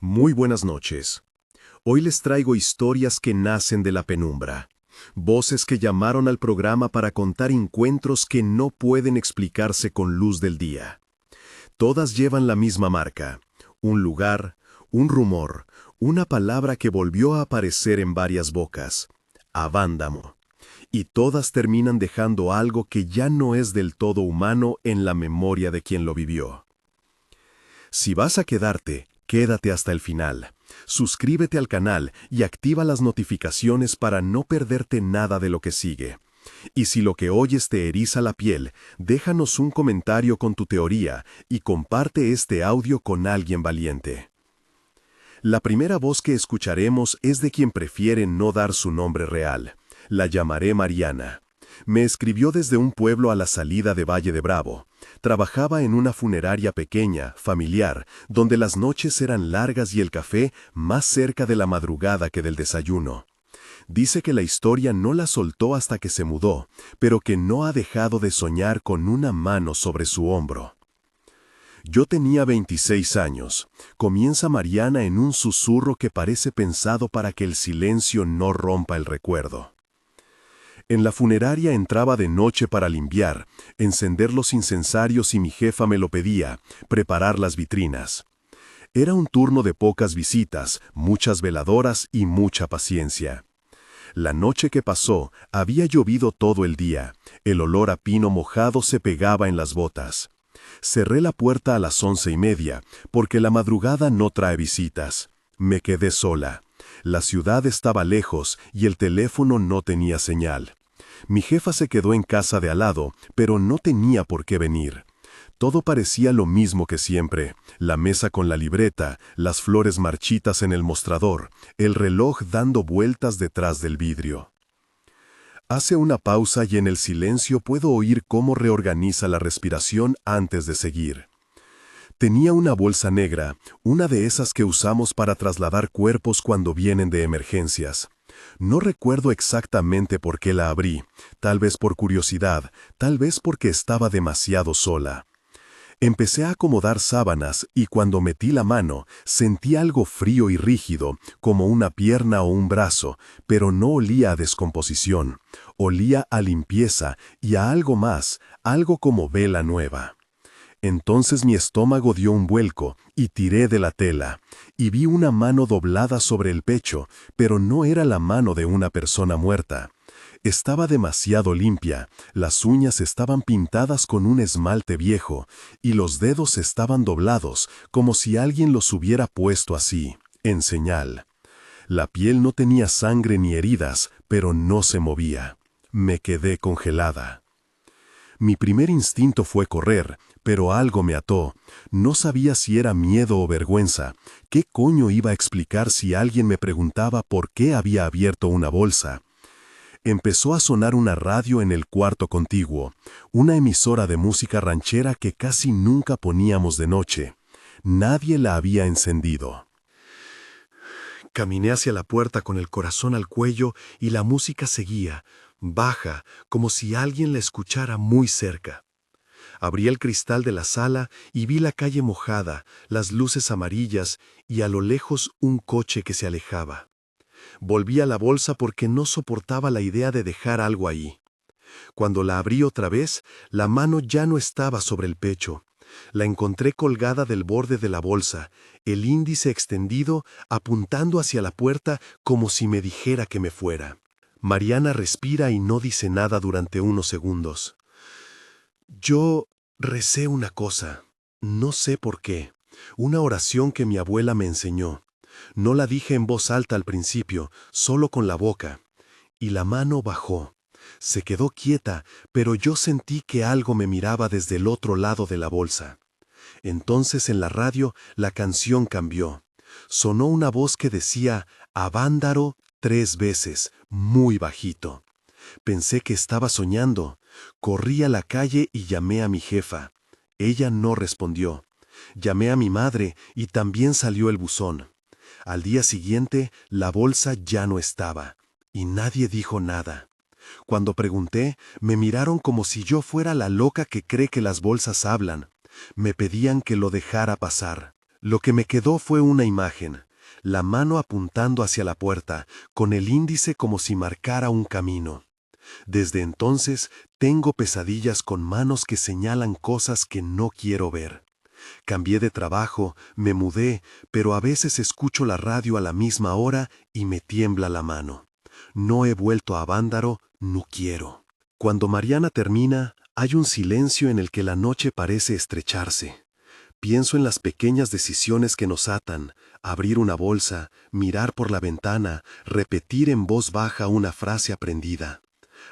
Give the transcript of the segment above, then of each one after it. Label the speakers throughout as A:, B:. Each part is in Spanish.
A: Muy buenas noches. Hoy les traigo historias que nacen de la penumbra. Voces que llamaron al programa para contar encuentros que no pueden explicarse con luz del día. Todas llevan la misma marca. Un lugar, un rumor, una palabra que volvió a aparecer en varias bocas. Avándamo. Y todas terminan dejando algo que ya no es del todo humano en la memoria de quien lo vivió. Si vas a quedarte, quédate hasta el final. Suscríbete al canal y activa las notificaciones para no perderte nada de lo que sigue. Y si lo que oyes te eriza la piel, déjanos un comentario con tu teoría y comparte este audio con alguien valiente. La primera voz que escucharemos es de quien prefiere no dar su nombre real. La llamaré Mariana. Me escribió desde un pueblo a la salida de Valle de Bravo. Trabajaba en una funeraria pequeña, familiar, donde las noches eran largas y el café más cerca de la madrugada que del desayuno. Dice que la historia no la soltó hasta que se mudó, pero que no ha dejado de soñar con una mano sobre su hombro. Yo tenía 26 años. Comienza Mariana en un susurro que parece pensado para que el silencio no rompa el recuerdo. En la funeraria entraba de noche para limpiar, encender los incensarios si mi jefa me lo pedía, preparar las vitrinas. Era un turno de pocas visitas, muchas veladoras y mucha paciencia. La noche que pasó, había llovido todo el día. El olor a pino mojado se pegaba en las botas. Cerré la puerta a las 11:30, porque la madrugada no trae visitas. Me quedé sola. La ciudad estaba lejos y el teléfono no tenía señal. Mi jefa se quedó en casa de al lado, pero no tenía por qué venir. Todo parecía lo mismo que siempre: la mesa con la libreta, las flores marchitas en el mostrador, el reloj dando vueltas detrás del vidrio. Hace una pausa y en el silencio puedo oír cómo reorganiza la respiración antes de seguir. Tenía una bolsa negra, una de esas que usamos para trasladar cuerpos cuando vienen de emergencias. No recuerdo exactamente por qué la abrí, tal vez por curiosidad, tal vez porque estaba demasiado sola. Empecé a acomodar sábanas y cuando metí la mano sentí algo frío y rígido, como una pierna o un brazo, pero no olía a descomposición, olía a limpieza y a algo más, algo como vela nueva. Entonces mi estómago dio un vuelco y tiré de la tela, y vi una mano doblada sobre el pecho, pero no era la mano de una persona muerta. Estaba demasiado limpia, las uñas estaban pintadas con un esmalte viejo, y los dedos estaban doblados, como si alguien los hubiera puesto así, en señal. La piel no tenía sangre ni heridas, pero no se movía. Me quedé congelada. Mi primer instinto fue correr, pero algo me ató. No sabía si era miedo o vergüenza. ¿Qué coño iba a explicar si alguien me preguntaba por qué había abierto una bolsa? Empezó a sonar una radio en el cuarto contiguo, una emisora de música ranchera que casi nunca poníamos de noche. Nadie la había encendido. Caminé hacia la puerta con el corazón al cuello y la música seguía, baja, como si alguien la escuchara muy cerca. Abrí el cristal de la sala y vi la calle mojada, las luces amarillas y a lo lejos un coche que se alejaba. Volví a la bolsa porque no soportaba la idea de dejar algo ahí. Cuando la abrí otra vez, la mano ya no estaba sobre el pecho. La encontré colgada del borde de la bolsa, el índice extendido, apuntando hacia la puerta como si me dijera que me fuera. Mariana respira y no dice nada durante unos segundos. Yo recé una cosa, no sé por qué, una oración que mi abuela me enseñó. No la dije en voz alta al principio, solo con la boca. Y la mano bajó. Se quedó quieta, pero yo sentí que algo me miraba desde el otro lado de la bolsa. Entonces en la radio la canción cambió. Sonó una voz que decía Avándaro 3 veces, muy bajito. Pensé que estaba soñando. Corrí a la calle y llamé a mi jefa. Ella no respondió. Llamé a mi madre y también salió el buzón. Al día siguiente, la bolsa ya no estaba, y nadie dijo nada. Cuando pregunté, me miraron como si yo fuera la loca que cree que las bolsas hablan. Me pedían que lo dejara pasar. Lo que me quedó fue una imagen, la mano apuntando hacia la puerta, con el índice como si marcara un camino. Desde entonces tengo pesadillas con manos que señalan cosas que no quiero ver. Cambié de trabajo, me mudé, pero a veces escucho la radio a la misma hora y me tiembla la mano. No he vuelto a Avándaro, no quiero. Cuando Mariana termina, hay un silencio en el que la noche parece estrecharse. Pienso en las pequeñas decisiones que nos atan: abrir una bolsa, mirar por la ventana, repetir en voz baja una frase aprendida.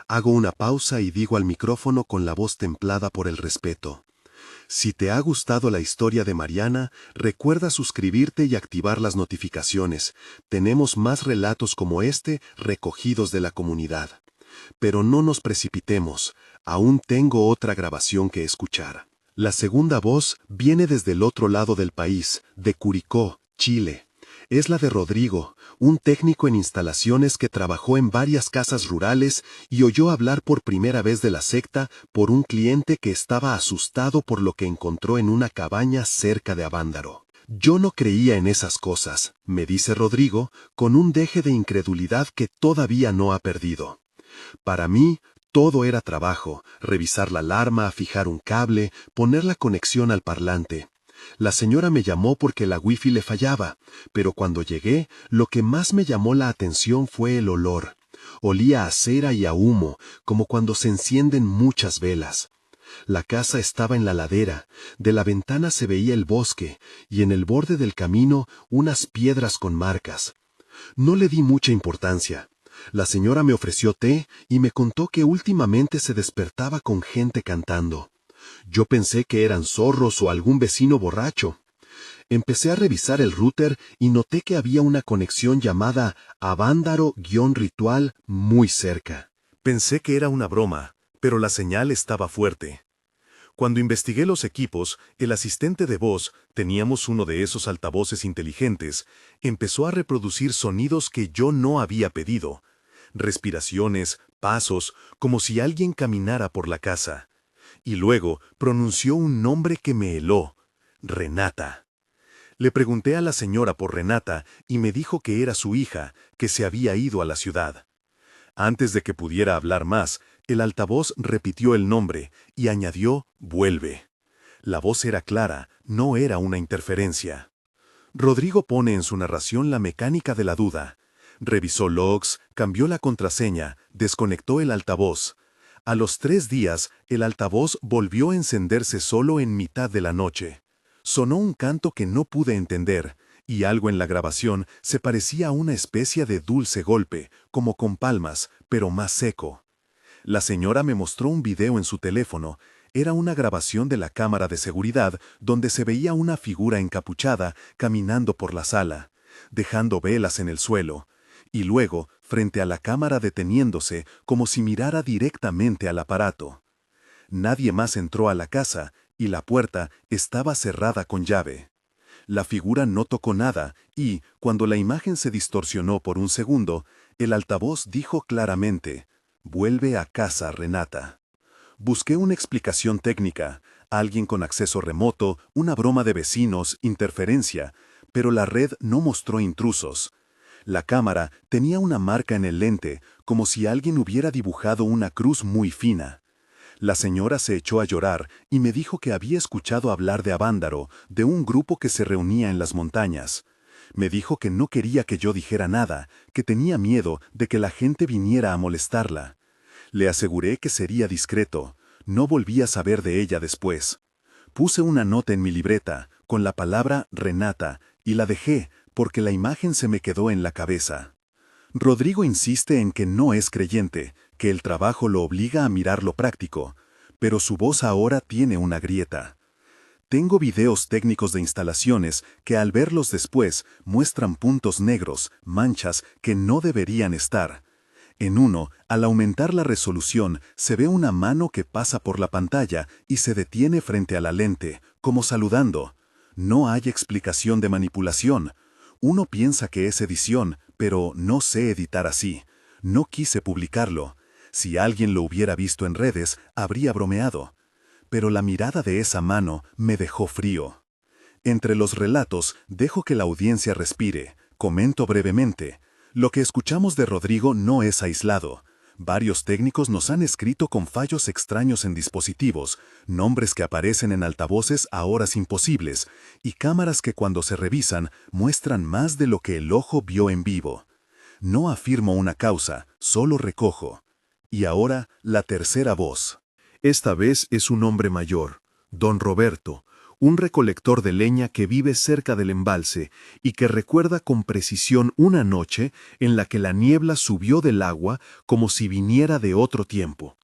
A: Hago una pausa y digo al micrófono con la voz templada por el respeto: si te ha gustado la historia de Mariana, recuerda suscribirte y activar las notificaciones. Tenemos más relatos como este recogidos de la comunidad. Pero no nos precipitemos, aún tengo otra grabación que escuchar. La segunda voz viene desde el otro lado del país, de Curicó, Chile. Es la de Rodrigo, un técnico en instalaciones que trabajó en varias casas rurales y oyó hablar por primera vez de la secta por un cliente que estaba asustado por lo que encontró en una cabaña cerca de Avándaro. Yo no creía en esas cosas, me dice Rodrigo, con un deje de incredulidad que todavía no ha perdido. Para mí, todo era trabajo: revisar la alarma, fijar un cable, poner la conexión al parlante. La señora me llamó porque la wifi le fallaba, pero cuando llegué, lo que más me llamó la atención fue el olor. Olía a cera y a humo, como cuando se encienden muchas velas. La casa estaba en la ladera, de la ventana se veía el bosque, y en el borde del camino unas piedras con marcas. No le di mucha importancia. La señora me ofreció té y me contó que últimamente se despertaba con gente cantando. Yo pensé que eran zorros o algún vecino borracho. Empecé a revisar el router y noté que había una conexión llamada Avándaro-Ritual muy cerca. Pensé que era una broma, pero la señal estaba fuerte. Cuando investigué los equipos, el asistente de voz, teníamos uno de esos altavoces inteligentes, empezó a reproducir sonidos que yo no había pedido. Respiraciones, pasos, como si alguien caminara por la casa. Y luego pronunció un nombre que me heló: Renata. Le pregunté a la señora por Renata y me dijo que era su hija, que se había ido a la ciudad. Antes de que pudiera hablar más, el altavoz repitió el nombre y añadió: vuelve. La voz era clara, no era una interferencia. Rodrigo pone en su narración la mecánica de la duda. Revisó logs, cambió la contraseña, desconectó el altavoz. A los 3 días, el altavoz volvió a encenderse solo en mitad de la noche. Sonó un canto que no pude entender, y algo en la grabación se parecía a una especie de dulce golpe, como con palmas, pero más seco. La señora me mostró un video en su teléfono. Era una grabación de la cámara de seguridad donde se veía una figura encapuchada caminando por la sala, dejando velas en el suelo, y luego, frente a la cámara deteniéndose, como si mirara directamente al aparato. Nadie más entró a la casa, y la puerta estaba cerrada con llave. La figura no tocó nada, y, cuando la imagen se distorsionó por un segundo, el altavoz dijo claramente: vuelve a casa, Renata. Busqué una explicación técnica, alguien con acceso remoto, una broma de vecinos, interferencia, pero la red no mostró intrusos. La cámara tenía una marca en el lente, como si alguien hubiera dibujado una cruz muy fina. La señora se echó a llorar y me dijo que había escuchado hablar de Avándaro, de un grupo que se reunía en las montañas. Me dijo que no quería que yo dijera nada, que tenía miedo de que la gente viniera a molestarla. Le aseguré que sería discreto. No volví a saber de ella después. Puse una nota en mi libreta, con la palabra Renata, y la dejé, porque la imagen se me quedó en la cabeza. Rodrigo insiste en que no es creyente, que el trabajo lo obliga a mirar lo práctico, pero su voz ahora tiene una grieta. Tengo videos técnicos de instalaciones que al verlos después muestran puntos negros, manchas que no deberían estar. En uno, al aumentar la resolución, se ve una mano que pasa por la pantalla y se detiene frente a la lente, como saludando. No hay explicación de manipulación. Uno piensa que es edición, pero no sé editar así. No quise publicarlo. Si alguien lo hubiera visto en redes, habría bromeado. Pero la mirada de esa mano me dejó frío.
B: Entre los relatos, dejo que la audiencia respire. Comento brevemente. Lo que escuchamos de Rodrigo no es aislado. Varios técnicos nos han escrito con fallos extraños en dispositivos, nombres que aparecen en altavoces a horas imposibles, y cámaras que cuando se revisan muestran más de lo que el ojo vio en vivo. No afirmo una causa, solo recojo. Y ahora, la tercera voz.
A: Esta vez es un hombre mayor, don Roberto, un recolector de leña que vive cerca del embalse y que recuerda con precisión una noche en la que la niebla subió del agua como si viniera de otro tiempo.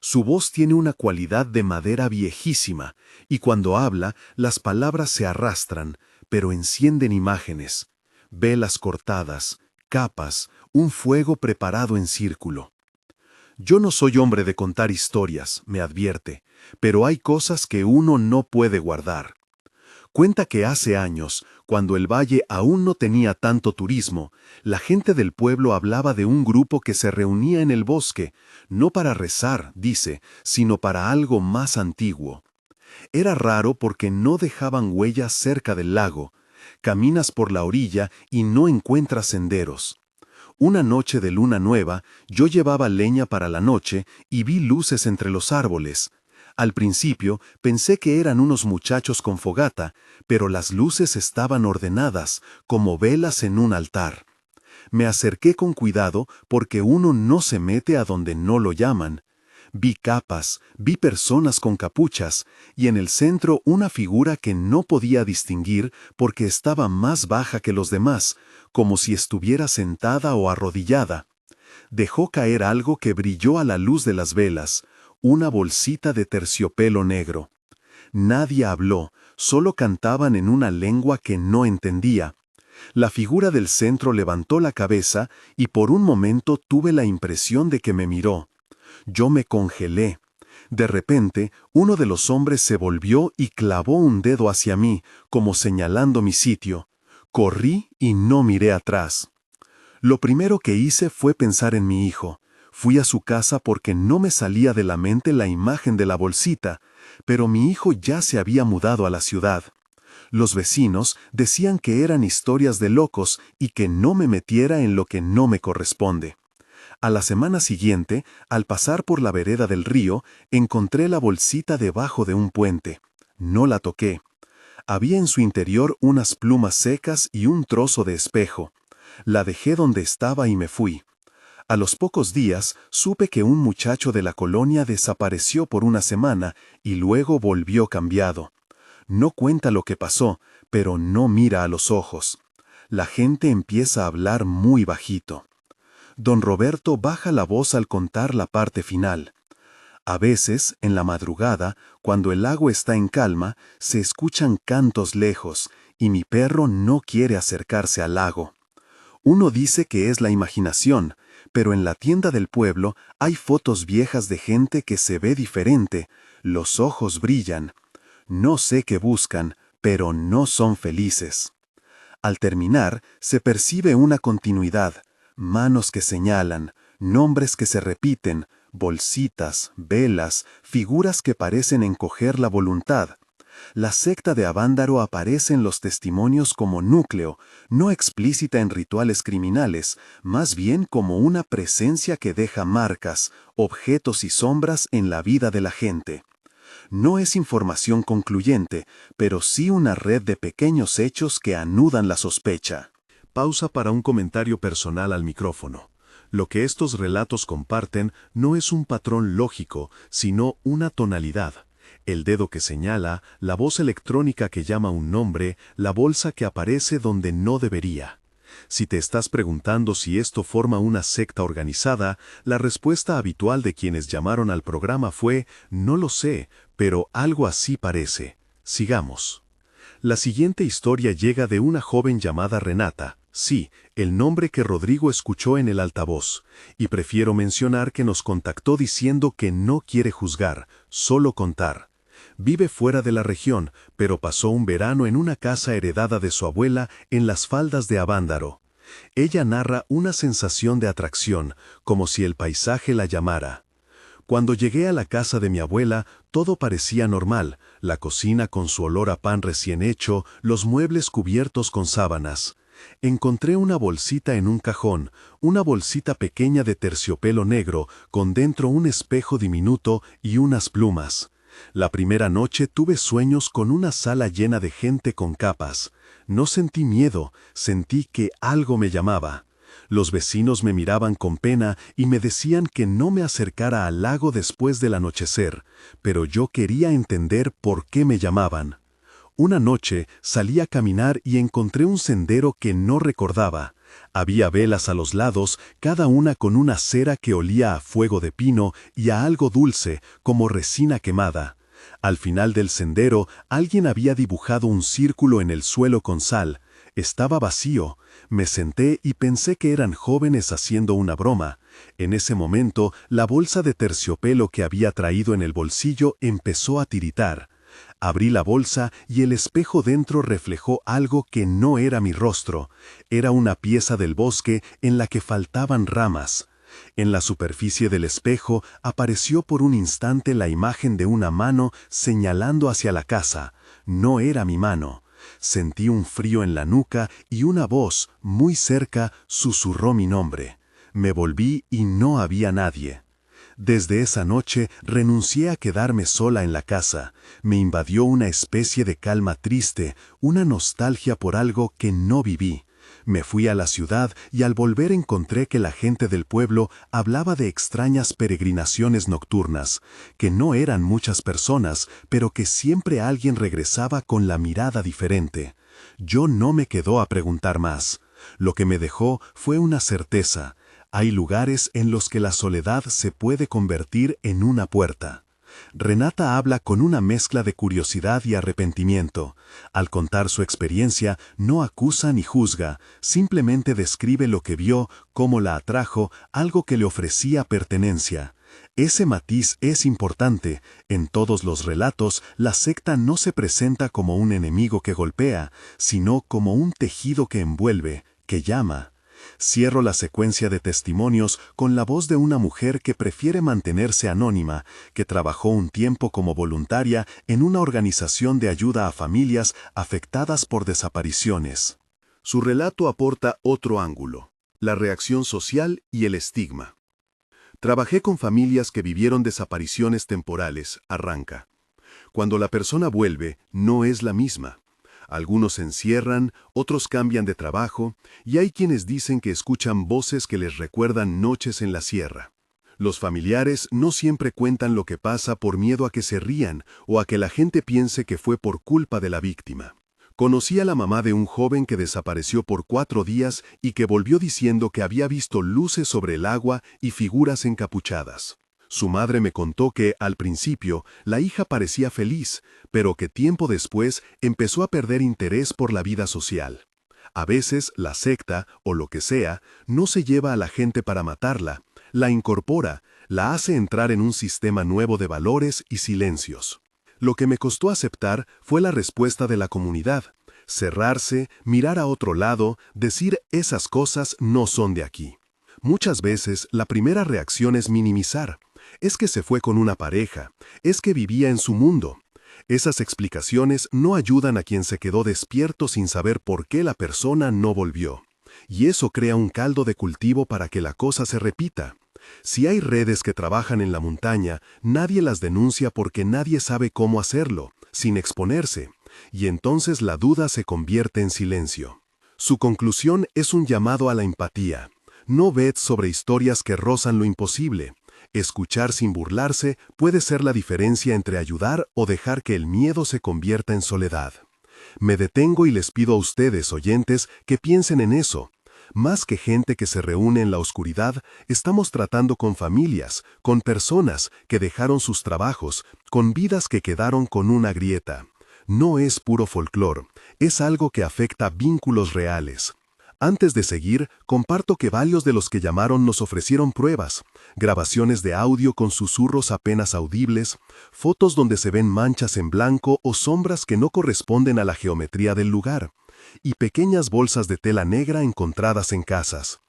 A: Su voz tiene una cualidad de madera viejísima y cuando habla las palabras se arrastran, pero encienden imágenes, velas cortadas, capas, un fuego preparado en círculo. Yo no soy hombre de contar historias, me advierte, pero hay cosas que uno no puede guardar. Cuenta que hace años, cuando el valle aún no tenía tanto turismo, la gente del pueblo hablaba de un grupo que se reunía en el bosque, no para rezar, dice, sino para algo más antiguo. Era raro porque no dejaban huellas cerca del lago. Caminas por la orilla y no encuentras senderos. Una noche de luna nueva, yo llevaba leña para la noche y vi luces entre los árboles. Al principio pensé que eran unos muchachos con fogata, pero las luces estaban ordenadas, como velas en un altar. Me acerqué con cuidado porque uno no se mete a donde no lo llaman. Vi capas, vi personas con capuchas, y en el centro una figura que no podía distinguir porque estaba más baja que los demás, como si estuviera sentada o arrodillada. Dejó caer algo que brilló a la luz de las velas, una bolsita de terciopelo negro. Nadie habló, solo cantaban en una lengua que no entendía. La figura del centro levantó la cabeza y por un momento tuve la impresión de que me miró. Yo me congelé. De repente, uno de los hombres se volvió y clavó un dedo hacia mí, como señalando mi sitio. Corrí y no miré atrás. Lo primero que hice fue pensar en mi hijo. Fui a su casa porque no me salía de la mente la imagen de la bolsita, pero mi hijo ya se había mudado a la ciudad. Los vecinos decían que eran historias de locos y que no me metiera en lo que no me corresponde. A la semana siguiente, al pasar por la vereda del río, encontré la bolsita debajo de un puente. No la toqué. Había en su interior unas plumas secas y un trozo de espejo. La dejé donde estaba y me fui. A los pocos días, supe que un muchacho de la colonia desapareció por una semana y luego volvió cambiado. No cuenta lo que pasó, pero no mira a los ojos. La gente empieza a hablar muy bajito. Don Roberto baja la voz al contar la parte final. A veces, en la madrugada, cuando el lago está en calma, se escuchan cantos lejos, y mi perro no quiere acercarse al lago. Uno dice que es la imaginación, pero en la tienda del pueblo hay fotos viejas de gente que se ve diferente, los ojos brillan. No sé qué buscan, pero no son felices. Al terminar, se percibe una continuidad. Manos que señalan, nombres que se repiten, bolsitas, velas, figuras que parecen encoger la voluntad. La secta de Avándaro aparece en los testimonios como núcleo, no explícita en rituales criminales, más bien como una presencia que deja marcas, objetos y sombras en la vida de la gente. No es información concluyente, pero sí una red de pequeños hechos que anudan la sospecha. Pausa para un comentario personal al micrófono. Lo que estos relatos comparten no es un patrón lógico, sino una tonalidad. El dedo que señala, la voz electrónica que llama un nombre, la bolsa que aparece donde no debería. Si te estás preguntando si esto forma una secta organizada, la respuesta habitual de quienes llamaron al programa fue, no lo sé, pero algo así parece. Sigamos. La siguiente historia llega de una joven llamada Renata. Sí, el nombre que Rodrigo escuchó en el altavoz, y prefiero mencionar que nos contactó diciendo que no quiere juzgar, solo contar. Vive fuera de la región, pero pasó un verano en una casa heredada de su abuela en las faldas de Avándaro. Ella narra una sensación de atracción, como si el paisaje la llamara. Cuando llegué a la casa de mi abuela, todo parecía normal, la cocina con su olor a pan recién hecho, los muebles cubiertos con sábanas. Encontré una bolsita en un cajón, una bolsita pequeña de terciopelo negro, con dentro un espejo diminuto y unas plumas. La primera noche tuve sueños con una sala llena de gente con capas. No sentí miedo, sentí que algo me llamaba. Los vecinos me miraban con pena y me decían que no me acercara al lago después del anochecer, pero yo quería entender por qué me llamaban. Una noche salí a caminar y encontré un sendero que no recordaba. Había velas a los lados, cada una con una cera que olía a fuego de pino y a algo dulce, como resina quemada. Al final del sendero, alguien había dibujado un círculo en el suelo con sal. Estaba vacío. Me senté y pensé que eran jóvenes haciendo una broma. En ese momento, la bolsa de terciopelo que había traído en el bolsillo empezó a tiritar. Abrí la bolsa y el espejo dentro reflejó algo que no era mi rostro. Era una pieza del bosque en la que faltaban ramas. En la superficie del espejo apareció por un instante la imagen de una mano señalando hacia la casa. No era mi mano. Sentí un frío en la nuca y una voz, muy cerca, susurró mi nombre. Me volví y no había nadie. Desde esa noche renuncié a quedarme sola en la casa. Me invadió una especie de calma triste, una nostalgia por algo que no viví. Me fui a la ciudad y al volver encontré que la gente del pueblo hablaba de extrañas peregrinaciones nocturnas, que no eran muchas personas, pero que siempre alguien regresaba con la mirada diferente. Yo no me quedó a preguntar más. Lo que me dejó fue una certeza. Hay lugares en los que la soledad se puede convertir en una puerta. Renata habla con una mezcla de curiosidad y arrepentimiento. Al contar su experiencia, no acusa ni juzga, simplemente describe lo que vio, cómo la atrajo, algo que le ofrecía pertenencia. Ese matiz es importante. En todos los relatos, la secta no se presenta como un enemigo que golpea, sino como un tejido que envuelve, que llama. Cierro la secuencia de testimonios con la voz de una mujer que prefiere mantenerse anónima, que trabajó un tiempo como voluntaria en una organización de ayuda a familias afectadas por desapariciones.
C: Su relato aporta otro ángulo, la reacción social y el estigma. Trabajé con familias que vivieron desapariciones temporales, arranca. Cuando la persona vuelve, no es la misma. Algunos se encierran, otros cambian de trabajo, y hay quienes dicen que escuchan voces que les recuerdan noches en la sierra. Los familiares no siempre cuentan lo que pasa por miedo a que se rían o a que la gente piense que fue por culpa de la víctima. Conocí a la mamá de un joven que desapareció por 4 días y que volvió diciendo que había visto luces sobre el agua y figuras encapuchadas. Su madre me contó que, al principio, la hija parecía feliz, pero que tiempo después empezó a perder interés por la vida social. A veces, la secta, o lo que sea, no se lleva a la gente para matarla, la incorpora, la hace entrar en un sistema nuevo de valores y silencios. Lo que me costó aceptar fue la respuesta de la comunidad. Cerrarse, mirar a otro lado, decir esas cosas no son de aquí. Muchas veces, la primera reacción es minimizar. Es que se fue con una pareja, es que vivía en su mundo. Esas explicaciones no ayudan a quien se quedó despierto sin saber por qué la persona no volvió. Y eso crea un caldo de cultivo para que la cosa se repita. Si hay redes que trabajan en la montaña, nadie las denuncia porque nadie sabe cómo hacerlo, sin exponerse, y entonces la duda se convierte en silencio. Su conclusión es un llamado a la empatía. No ved sobre historias que rozan lo imposible. Escuchar sin burlarse puede ser la diferencia entre ayudar o dejar que el miedo se convierta en soledad. Me detengo y les pido a ustedes, oyentes, que piensen en eso. Más que gente que se reúne en la oscuridad, estamos tratando con familias, con personas que dejaron sus trabajos, con vidas que quedaron con una grieta. No es puro folclore, es algo que afecta vínculos reales. Antes de seguir, comparto que varios de los que llamaron nos ofrecieron pruebas, grabaciones de audio con susurros apenas audibles, fotos donde se ven manchas en blanco o sombras que no corresponden a la geometría del lugar, y pequeñas bolsas de tela negra encontradas en casas.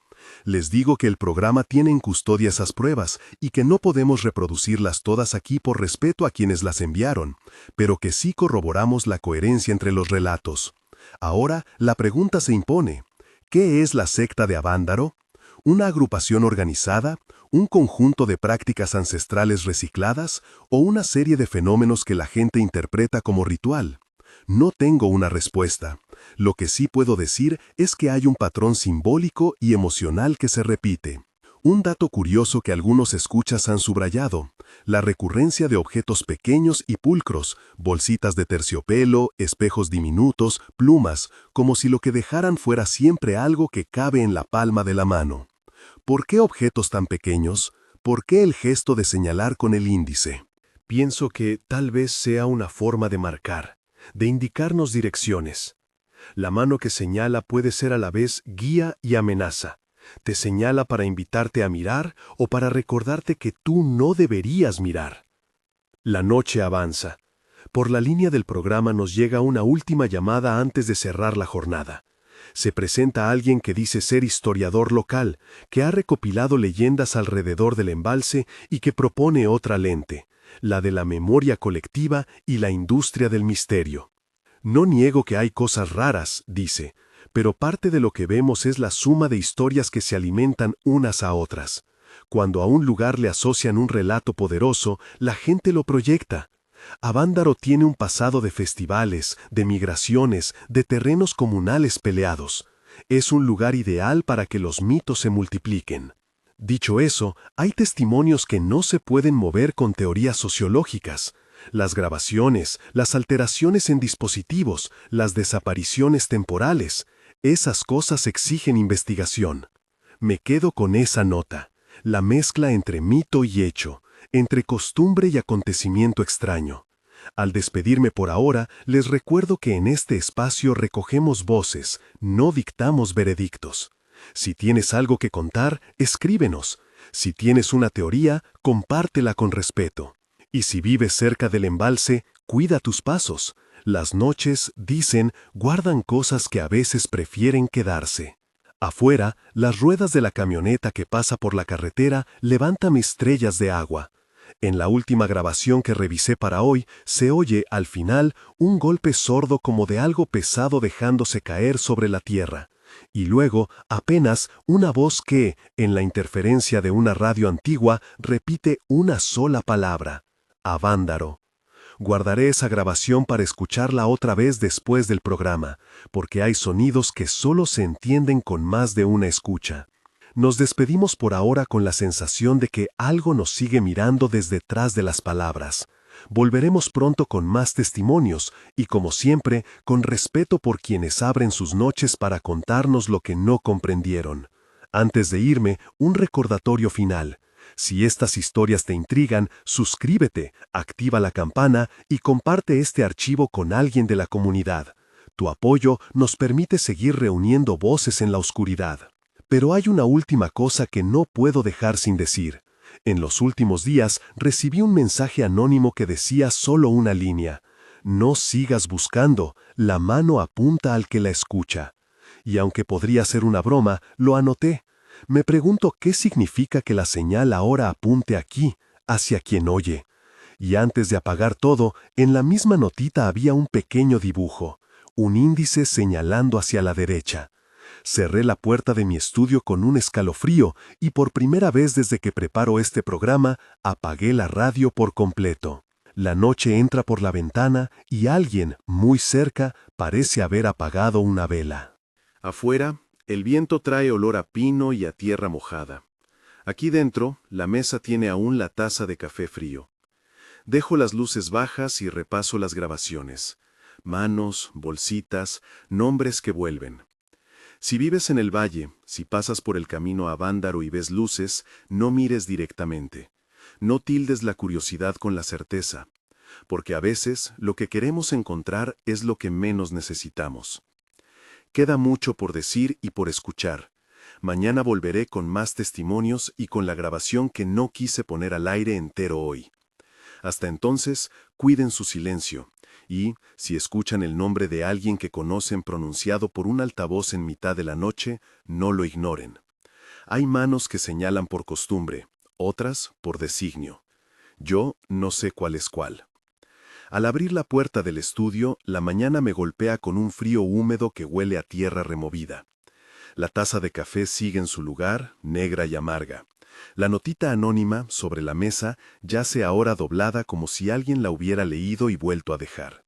C: Les digo que el programa tiene en custodia esas pruebas y que no podemos reproducirlas todas aquí por respeto a quienes las enviaron, pero que sí corroboramos la coherencia entre los relatos. Ahora, la pregunta se impone. ¿Qué es la secta de Avándaro? ¿Una agrupación organizada? ¿Un conjunto de prácticas ancestrales recicladas? ¿O una serie de fenómenos que la gente interpreta como ritual? No tengo una respuesta. Lo que sí puedo decir es que hay un patrón simbólico y emocional que se repite. Un dato curioso que algunos escuchas han subrayado: la recurrencia de objetos pequeños y pulcros, bolsitas de terciopelo, espejos diminutos, plumas, como si lo que dejaran fuera siempre algo que cabe en la palma de la mano. ¿Por qué objetos tan pequeños? ¿Por qué el gesto de señalar con el índice?
A: Pienso que tal vez sea una forma de marcar, de indicarnos direcciones. La mano que señala puede ser a la vez guía y amenaza. Te señala para invitarte a mirar o para recordarte que tú no deberías mirar. La noche avanza. Por la línea del programa nos llega una última llamada antes de cerrar la jornada. Se presenta alguien que dice ser historiador local, que ha recopilado leyendas alrededor del embalse y que propone otra lente, la de la memoria colectiva y la industria del misterio. No niego que hay cosas raras, dice, pero parte de lo que vemos es la suma de historias que se alimentan unas a otras. Cuando a un lugar le asocian un relato poderoso, la gente lo proyecta. Avándaro tiene un pasado de festivales, de migraciones, de terrenos comunales peleados. Es un lugar ideal para que los mitos se multipliquen. Dicho eso, hay testimonios que no se pueden mover con teorías sociológicas. Las grabaciones, las alteraciones en dispositivos, las desapariciones temporales, esas cosas exigen investigación. Me quedo con esa nota, la mezcla entre mito y hecho, entre costumbre y acontecimiento extraño. Al despedirme por ahora, les recuerdo que en este espacio recogemos voces, no dictamos veredictos. Si tienes algo que contar, escríbenos. Si tienes una teoría, compártela con respeto. Y si vives cerca del embalse, cuida tus pasos. Las noches, dicen, guardan cosas que a veces prefieren quedarse. Afuera, las ruedas de la camioneta que pasa por la carretera levantan estrellas de agua. En la última grabación que revisé para hoy, se oye, al final, un golpe sordo como de algo pesado dejándose caer sobre la tierra. Y luego, apenas, una voz que, en la interferencia de una radio antigua, repite una sola palabra: Avándaro. Guardaré esa grabación para escucharla otra vez después del programa, porque hay sonidos que solo se entienden con más de una escucha. Nos despedimos por ahora con la sensación de que algo nos sigue mirando desde detrás de las palabras. Volveremos pronto con más testimonios y, como siempre, con respeto por quienes abren sus noches para contarnos lo que no comprendieron. Antes de irme, un recordatorio final. Si estas historias te intrigan, suscríbete, activa la campana y comparte este archivo con alguien de la comunidad. Tu apoyo nos permite seguir reuniendo voces en la oscuridad. Pero hay una última cosa que no puedo dejar sin decir. En los últimos días recibí un mensaje anónimo que decía solo una línea: no sigas buscando, la mano apunta al que la escucha. Y aunque podría ser una broma, lo anoté. Me pregunto qué significa que la señal ahora apunte aquí, hacia quien oye. Y antes de apagar todo, en la misma notita había un pequeño dibujo, un índice señalando hacia la derecha. Cerré la puerta de mi estudio con un escalofrío y por primera vez desde que preparo este programa, apagué la radio por completo. La noche entra por la ventana y alguien, muy cerca, parece haber apagado una vela.
C: Afuera, el viento trae olor a pino y a tierra mojada. Aquí dentro, la mesa tiene aún la taza de café frío. Dejo las luces bajas y repaso las grabaciones. Manos, bolsitas, nombres que vuelven. Si vives en el valle, si pasas por el camino a Avándaro y ves luces, no mires directamente. No tildes la curiosidad con la certeza, porque a veces lo que queremos encontrar es lo que menos necesitamos. Queda mucho por decir y por escuchar. Mañana volveré con más testimonios y con la grabación que no quise poner al aire entero hoy. Hasta entonces, cuiden su silencio. Y, si escuchan el nombre de alguien que conocen pronunciado por un altavoz en mitad de la noche, no lo ignoren. Hay manos que señalan por costumbre, otras por designio. Yo no sé cuál es cuál. Al abrir la puerta del estudio, la mañana me golpea con un frío húmedo que huele a tierra removida. La taza de café sigue en su lugar, negra y amarga. La notita anónima, sobre la mesa, yace ahora doblada como si alguien la hubiera leído y vuelto a dejar.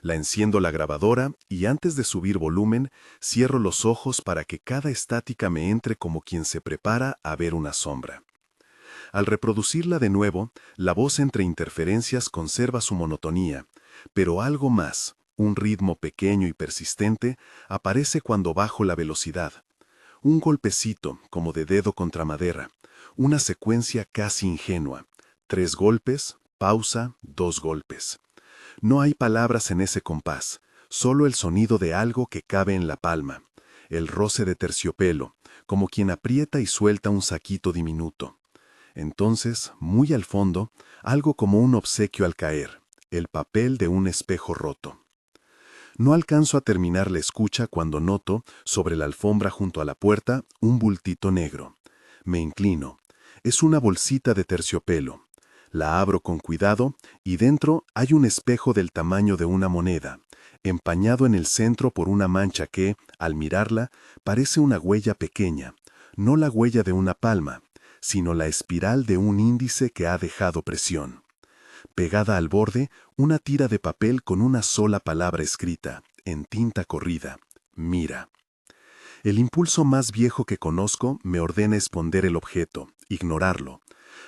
C: La enciendo la grabadora y antes de subir volumen, cierro los ojos para que cada estática me entre como quien se prepara a ver una sombra. Al reproducirla de nuevo, la voz entre interferencias conserva su monotonía, pero algo más, un ritmo pequeño y persistente, aparece cuando bajo la velocidad. Un golpecito, como de dedo contra madera, una secuencia casi ingenua. 3 golpes, pausa, 2 golpes. No hay palabras en ese compás, solo el sonido de algo que cabe en la palma, el roce de terciopelo, como quien aprieta y suelta un saquito diminuto. Entonces, muy al fondo, algo como un obsequio al caer, el papel de un espejo roto. No alcanzo a terminar la escucha cuando noto, sobre la alfombra junto a la puerta, un bultito negro. Me inclino. Es una bolsita de terciopelo. La abro con cuidado y dentro hay un espejo del tamaño de una moneda, empañado en el centro por una mancha que, al mirarla, parece una huella pequeña, no la huella de una palma, sino la espiral de un índice que ha dejado presión. Pegada al borde, una tira de papel con una sola palabra escrita, en tinta corrida: mira. El impulso más viejo que conozco me ordena esconder el objeto, ignorarlo.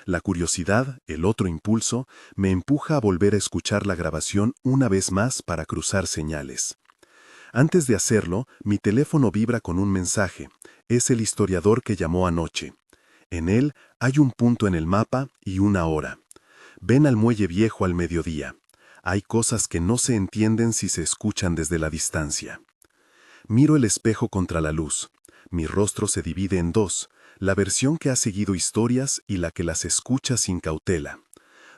C: La curiosidad, el otro impulso, me empuja a volver a escuchar la grabación una vez más para cruzar señales. Antes de hacerlo, mi teléfono vibra con un mensaje. Es el historiador que llamó anoche. En él hay un punto en el mapa y una hora. Ven al muelle viejo al mediodía. Hay cosas que no se entienden si se escuchan desde la distancia. Miro el espejo contra la luz. Mi rostro se divide en dos, la versión que ha seguido historias y la que las escucha sin cautela.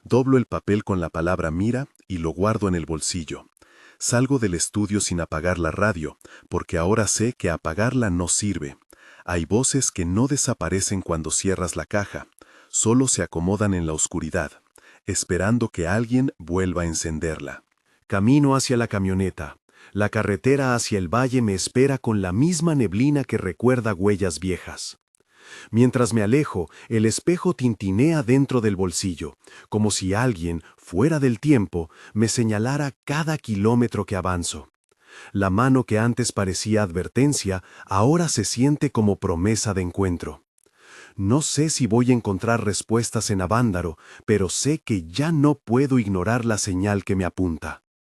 C: Doblo el papel con la palabra mira y lo guardo en el bolsillo. Salgo del estudio sin apagar la radio, porque ahora sé que apagarla no sirve. Hay voces que no desaparecen cuando cierras la caja, solo se acomodan en la oscuridad, esperando que alguien vuelva a encenderla.
A: Camino hacia la camioneta. La carretera hacia el valle me espera con la misma neblina que recuerda huellas viejas. Mientras me alejo, el espejo tintinea dentro del bolsillo, como si alguien, fuera del tiempo, me señalara cada kilómetro que avanzo. La mano que antes parecía advertencia, ahora se siente como promesa de encuentro. No sé si voy a encontrar respuestas en Avándaro, pero sé que ya no puedo ignorar la señal que me apunta.